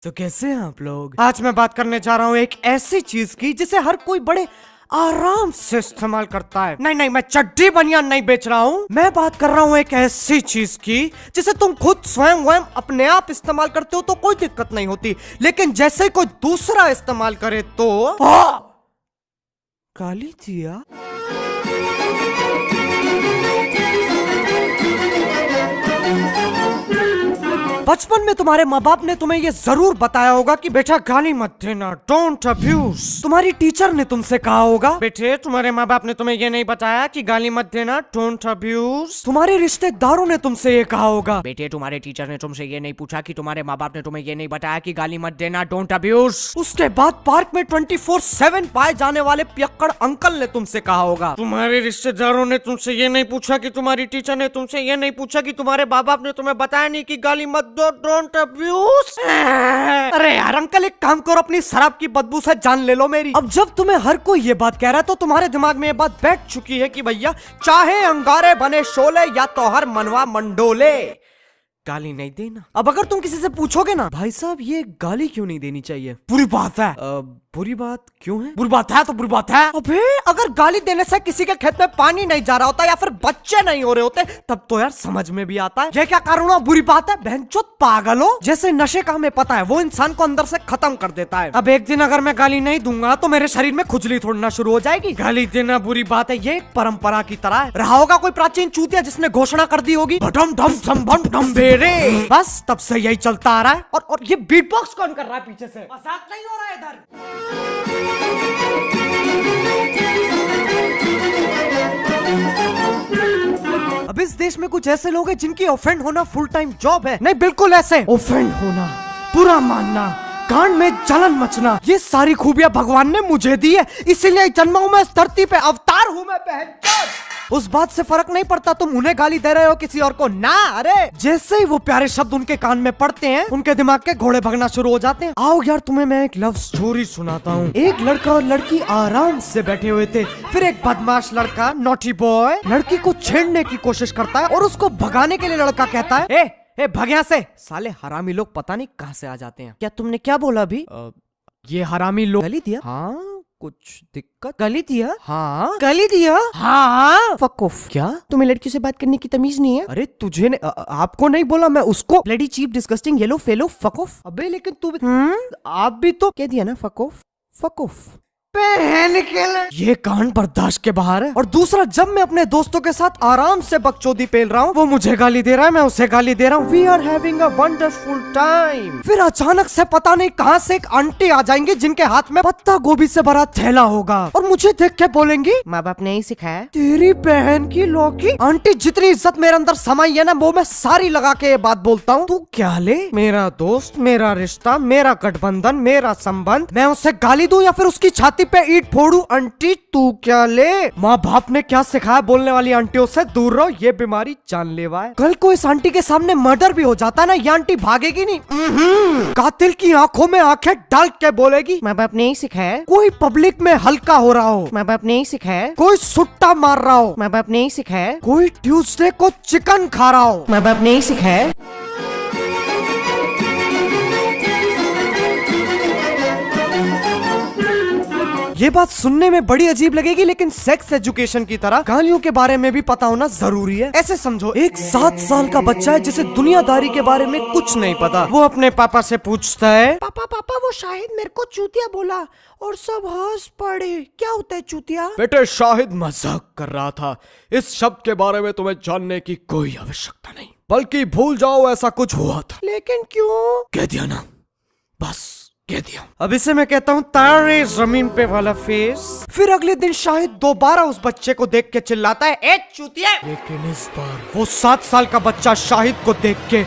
तो कैसे हैं आप लोग। आज मैं बात करने जा रहा हूँ एक ऐसी चीज की जिसे हर कोई बड़े आराम से इस्तेमाल करता है। नहीं, मैं चड्डी बनियान नहीं बेच रहा हूँ। मैं बात कर रहा हूँ एक ऐसी चीज की जिसे तुम खुद स्वयं अपने आप इस्तेमाल करते हो तो कोई दिक्कत नहीं होती, लेकिन जैसे ही कोई दूसरा इस्तेमाल करे तो गाली दिया। बचपन में तुम्हारे माँ बाप ने तुम्हें ये जरूर बताया होगा कि बेटा गाली मत देना, डोंट अब्यूज। तुम्हारी टीचर ने तुमसे कहा होगा बेटे तुम्हारे माँ बाप ने तुम्हें ये नहीं बताया कि गाली मत देना, डोंट अब्यूज। तुम्हारे रिश्तेदारों ने तुमसे ये कहा होगा बेटे तुम्हारे टीचर ने तुमसे ये नहीं पूछा कि तुम्हारे माँ बाप ने तुम्हें ये नहीं बताया कि गाली मत देना, डोंट अब्यूज। उसके बाद पार्क में 24/7 पाए जाने वाले पियक्कड़ अंकल ने तुमसे कहा होगा तुम्हारे रिश्तेदारों ने तुमसे ये नहीं पूछा कि तुम्हारी टीचर ने तुमसे ये नहीं पूछा कि तुम्हारे माँ बाप ने तुम्हें बताया नहीं कि गाली मत डोंट अब्यूज। अरे यार अंकल एक काम करो, अपनी शराब की बदबू से जान ले लो मेरी। अब जब तुम्हें हर कोई ये बात कह रहा है तो तुम्हारे दिमाग में ये बात बैठ चुकी है कि भैया चाहे अंगारे बने शोले या तो हर मनवा मंडोले गाली नहीं देना। अब अगर तुम किसी से पूछोगे ना भाई साहब ये गाली क्यों नहीं देनी चाहिए, बुरी बात है। बुरी बात क्यों है? बुरी बात है तो बुरी बात है। अबे अगर गाली देने से किसी के खेत में पानी नहीं जा रहा होता या फिर बच्चे नहीं हो रहे होते तब तो यार समझ में भी आता है। ये क्या कारण हुआ बुरी बात है? बहनचोद पागल हो। जैसे नशे का हमें पता है वो इंसान को अंदर से खत्म कर देता है। अब एक दिन अगर मैं गाली नहीं दूंगा तो मेरे शरीर में खुजली थोड़ना शुरू हो जाएगी। गाली देना बुरी बात है, ये एक परंपरा की तरह है। रहा होगा कोई प्राचीन चूतिया जिसने घोषणा कर दी होगी भटम ढम ढम भम ढम बेरे, बस तब से यही चलता आ रहा है। और ये बीट बॉक्स कौन कर रहा है पीछे से? मजाक नहीं हो रहा है इधर। अब इस देश में कुछ ऐसे लोग हैं जिनकी ऑफेंड होना फुल टाइम जॉब है। नहीं बिल्कुल ऐसे ऑफेंड होना, बुरा मानना, कान में जलन मचना, ये सारी खूबियां भगवान ने मुझे दी है, इसीलिए जन्मा हूं मैं इस धरती पे, अवतार हूं मैं बहनचोद। उस बात से फर्क नहीं पड़ता तुम उन्हें गाली दे रहे हो किसी और को ना। अरे जैसे ही वो प्यारे शब्द उनके कान में पड़ते हैं उनके दिमाग के घोड़े भगना शुरू हो जाते हैं। आओ यार तुम्हें मैं एक लव स्टोरी सुनाता हूँ। एक लड़का और लड़की आराम से बैठे हुए थे, फिर एक बदमाश लड़का नॉटी बॉय लड़की को छेड़ने की कोशिश करता है और उसको भगाने के लिए लड़का कहता है ए भाग यहाँ से, साले हरामी लोग पता नहीं कहाँ से आ जाते हैं। क्या तुमने क्या बोला अभी? ये हरामी लोग गाली दिया? हाँ कुछ दिक्कत? गाली दिया? हाँ गाली दिया? हाँ फक ऑफ। क्या तुम्हें लड़कियों से बात करने की तमीज नहीं है? अरे तुझे आपको नहीं बोला मैं उसको, bloody cheap disgusting yellow fellow fuck off. अबे लेकिन तू आप भी तो कह दिया ना फक ऑफ, फक ऑफ। ये कांड बर्दाश्त के बाहर है। और दूसरा जब मैं अपने दोस्तों के साथ आराम से बकचोदी पेल रहा हूँ, वो मुझे गाली दे रहा है, मैं उसे गाली दे रहा हूँ, we are having a wonderful time. फिर अचानक से पता नहीं कहाँ से एक आंटी आ जाएंगी जिनके हाथ में पत्ता गोभी से भरा थैला होगा और मुझे देख के बोलेंगी माँ बाप ने ही सिखाया। तेरी बहन की लौकी। आंटी जितनी इज्जत मेरे अंदर समाई है ना वो मैं सारी लगा के ये बात बोलता हूँ। तू क्या ले, मेरा दोस्त, मेरा रिश्ता, मेरा गठबंधन, मेरा संबंध, मैं उसे गाली दूं या फिर उसकी छाती पे ईंट फोड़ू? आंटी तू क्या ले। माँ बाप ने क्या सिखाया, बोलने वाली आंटियों से दूर रहो, ये बीमारी जानलेवा है। कल को इस आंटी के सामने मर्डर भी हो जाता है ना, ये आंटी भागेगी नहीं। कातिल की आंखों में आंखें डाल के बोलेगी माँ बाप ने ही सिखाया। कोई पब्लिक में हल्का हो रहा हो, माँ बाप ने ही सिखाया। कोई सुट्टा मार रहा हो, माँ बाप ने ही सिखाया। कोई ट्यूसडे को चिकन खा रहा हो, माँ बाप ने ही सिखाया। ये बात सुनने में बड़ी अजीब लगेगी लेकिन सेक्स एजुकेशन की तरह गालियों के बारे में भी पता होना जरूरी है। ऐसे समझो एक 7 साल का बच्चा है जिसे दुनियादारी के बारे में कुछ नहीं पता। वो अपने पापा से पूछता है पापा वो शाहिद मेरे को चूतिया बोला और सब हंस पड़े, क्या होता है चूतिया? बेटे शाहिद मजाक कर रहा था, इस शब्द के बारे में तुम्हें जानने की कोई आवश्यकता नहीं, बल्कि भूल जाओ ऐसा कुछ हुआ था। लेकिन क्यों? कह दिया ना, बस कह दिया। अब इसे मैं कहता हूँ तारे जमीन पे वाला फेस। फिर अगले दिन शाहिद दोबारा उस बच्चे को देख के चिल्लाता है ए चूतिया। लेकिन इस बार वो 7 साल का बच्चा शाहिद को देख के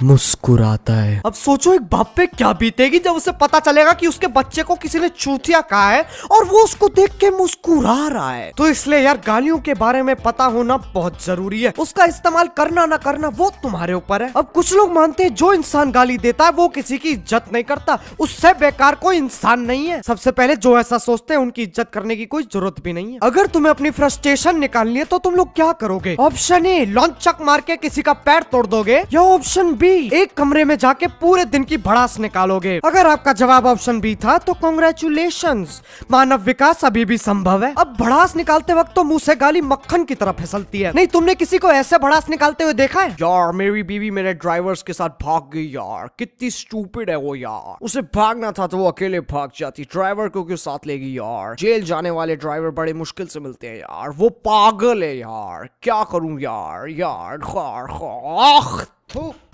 मुस्कुराता है। अब सोचो एक बाप पे क्या बीतेगी जब उसे पता चलेगा कि उसके बच्चे को किसी ने चूतिया कहा है और वो उसको देख के मुस्कुरा रहा है। तो इसलिए यार गालियों के बारे में पता होना बहुत जरूरी है, उसका इस्तेमाल करना ना करना वो तुम्हारे ऊपर है। अब कुछ लोग मानते हैं जो इंसान गाली देता है वो किसी की इज्जत नहीं करता, उससे बेकार कोई इंसान नहीं है। सबसे पहले जो ऐसा सोचते हैं उनकी इज्जत करने की कोई जरूरत भी नहीं है। अगर तुम्हें अपनी फ्रस्ट्रेशन निकालनी है तो तुम लोग क्या करोगे? ऑप्शन ए लॉन्चक मार के किसी का पैर तोड़ दोगे, या ऑप्शन बी एक कमरे में जाके पूरे दिन की भड़ास निकालोगे? अगर आपका जवाब ऑप्शन बी था तो कांग्रेचुलेशंस, मानव विकास अभी भी संभव है। अब भड़ास निकालते वक्त तो मुंह से गाली मक्खन की तरह फिसलती है। नहीं, तुमने किसी को ऐसे भड़ास निकालते हुए देखा है? यार मेरी बीवी मेरे ड्राइवर्स के साथ भाग गई यार, कितनी स्टूपिड है वो यार, उसे भागना था तो वो अकेले भाग जाती, ड्राइवर को क्यों साथ ले गई यार। जेल जाने वाले ड्राइवर बड़े मुश्किल से मिलते हैं यार, वो पागल है यार, क्या करूं यार यार खार।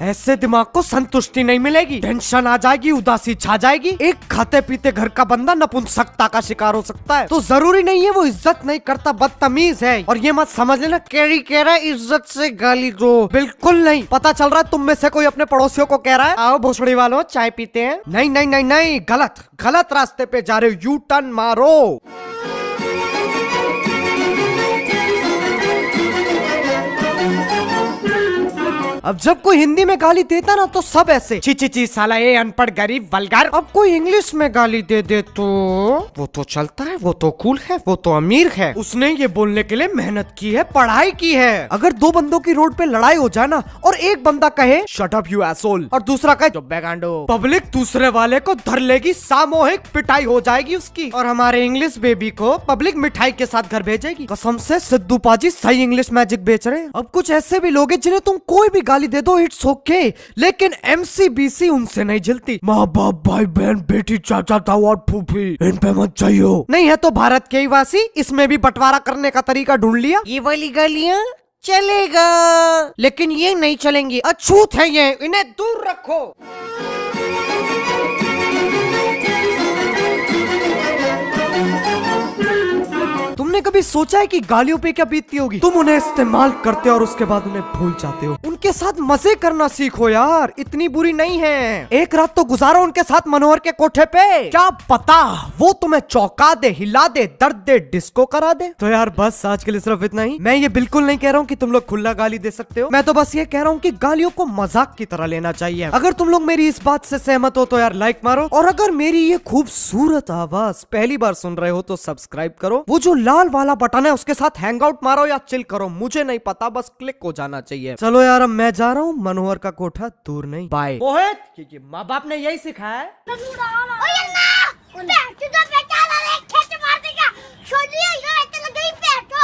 ऐसे दिमाग को संतुष्टि नहीं मिलेगी, टेंशन आ जाएगी, उदासी छा जाएगी। एक खाते पीते घर का बंदा नपुंसकता का शिकार हो सकता है, तो जरूरी नहीं है वो इज्जत नहीं करता, बदतमीज है। और ये मत समझ लेना कैरी कह रहा है इज्जत से गाली दो, बिल्कुल नहीं। पता चल रहा है तुम में से कोई अपने पड़ोसियों को कह रहा है आओ भोसड़ी वालों चाय पीते हैं। नहीं नहीं नहीं नहीं, गलत रास्ते पे जा रहे हो, यू टर्न मारो। अब जब कोई हिंदी में गाली देता ना तो सब ऐसे ची ची ची साला ये अनपढ़ गरीब वल्गर। अब कोई इंग्लिश में गाली दे दे तो वो तो चलता है, वो तो कूल है, वो तो अमीर है, उसने ये बोलने के लिए मेहनत की है, पढ़ाई की है। अगर दो बंदों की रोड पे लड़ाई हो जाए ना और एक बंदा कहे शट अप यू एसोल और दूसरा कहे चुप बे गांडो, पब्लिक दूसरे वाले को धर लेगी, सामूहिक पिटाई हो जाएगी उसकी। और हमारे इंग्लिश बेबी को पब्लिक मिठाई के साथ घर भेजेगी। कसम से सिद्धू पाजी सही इंग्लिश मैजिक बेच रहे हैं। अब कुछ ऐसे भी लोग हैं जिन्हें तुम कोई भी गाली दे दो इट्स ओके, लेकिन MCBC उनसे नहीं झिलती। माँ बाप भाई बहन बेटी चाचा ताऊ और फूफी इन पे मत चाहिए। नहीं है तो भारत के ही वासी, इसमें भी बंटवारा करने का तरीका ढूंढ लिया। ये वाली गालियाँ चलेगा लेकिन ये नहीं चलेंगी, अछूत है ये, इन्हें दूर रखो। तुमने कभी सोचा है कि गालियों पे क्या बीतती होगी? तुम उन्हें इस्तेमाल करते हो और उसके बाद उन्हें भूल जाते हो। उनके साथ मजे करना सीखो यार, इतनी बुरी नहीं है। एक रात तो गुजारो उनके साथ मनोहर के कोठे पे, क्या पता वो तुम्हें चौंका दे, हिला दे, दर्द दे, डिस्को करा दे। तो यार बस आज के लिए सिर्फ इतना ही। मैं ये बिल्कुल नहीं कह रहा हूँ कि तुम लोग खुला गाली दे सकते हो, मैं तो बस ये कह रहा हूँ कि गालियों को मजाक की तरह लेना चाहिए। अगर तुम लोग मेरी इस बात से सहमत हो तो यार लाइक मारो, और अगर मेरी ये खूबसूरत आवाज पहली बार सुन रहे हो तो सब्सक्राइब करो। वो जो लाल वाला बटन है उसके साथ हैंग आउट मारो या चिल करो, मुझे नहीं पता, बस क्लिक हो जाना चाहिए। चलो यार अब मैं जा रहा हूँ, मनोहर का कोठा दूर नहीं। बाय। मोहित, क्योंकि माँ बाप ने यही सिखाया है। छोड़ दिया, इधर ऐसे लग गई पैर तो